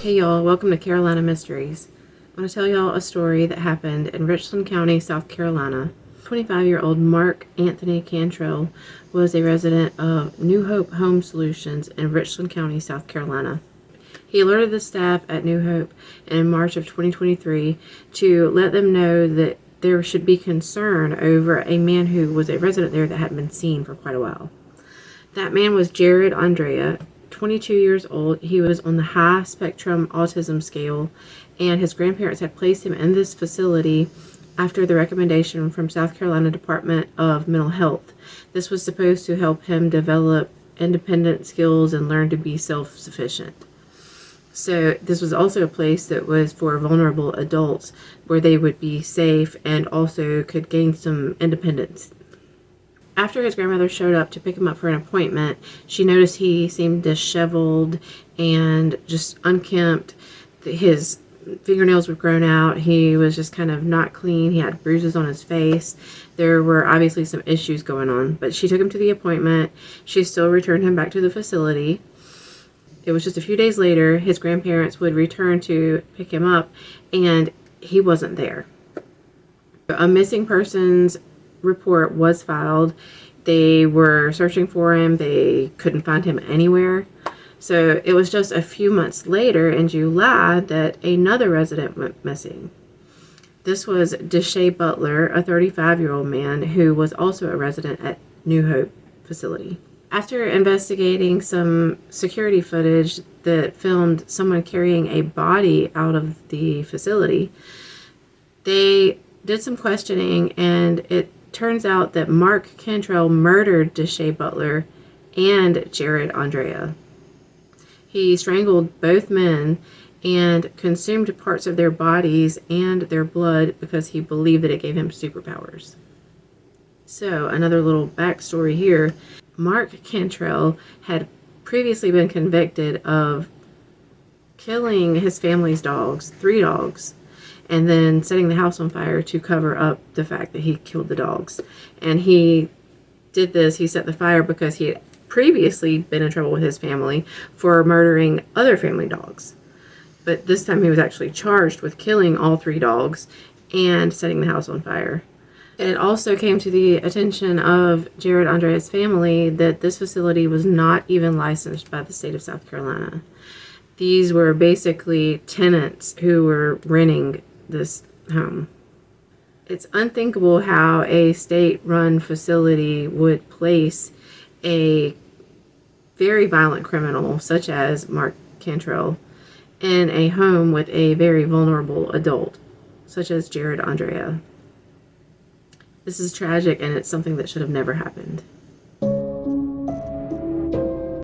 Hey y'all, welcome to Carolina Mysteries. I want to tell y'all a story that happened in Richland County, South Carolina. 25-year-old Mark Anthony Cantrell was a resident of New Hope Home Solutions in Richland County, South Carolina. He alerted the staff at New Hope in March of 2023 to let them know that there should be concern over a man who was a resident there that hadn't been seen for quite a while. That man was Jared Andrea, 22 years old. He was on the high spectrum autism scale, and his grandparents had placed him in this facility after the recommendation from South Carolina Department of Mental Health. This was supposed to help him develop independent skills and learn to be self-sufficient. So this was also a place that was for vulnerable adults where they would be safe and also could gain some independence. After his grandmother showed up to pick him up for an appointment, she noticed he seemed disheveled and just unkempt. His fingernails were grown out. He was just kind of not clean. He had bruises on his face. There were obviously some issues going on, but she took him to the appointment. She still returned him back to the facility. It was just a few days later, his grandparents would return to pick him up, and he wasn't there. A missing persons report was filed. They were searching for him. They couldn't find him anywhere. So it was just a few months later in July that another resident went missing. This was Deshae Butler, a 35-year-old man who was also a resident at New Hope facility. After investigating some security footage that filmed someone carrying a body out of the facility, they did some questioning, and it turns out that Mark Cantrell murdered Deshae Butler and Jared Andrea. He strangled both men and consumed parts of their bodies and their blood because he believed that it gave him superpowers. So, another little backstory here. Mark Cantrell had previously been convicted of killing his family's dogs, 3 dogs, and then setting the house on fire to cover up the fact that he killed the dogs. And he did this, he set the fire because he had previously been in trouble with his family for murdering other family dogs. But this time he was actually charged with killing all 3 dogs and setting the house on fire. It also came to the attention of Jared Andrea's family that this facility was not even licensed by the state of South Carolina. These were basically tenants who were renting this home. It's unthinkable how a state-run facility would place a very violent criminal such as Mark Cantrell in a home with a very vulnerable adult such as Jared Andrea. This is tragic, and it's something that should have never happened.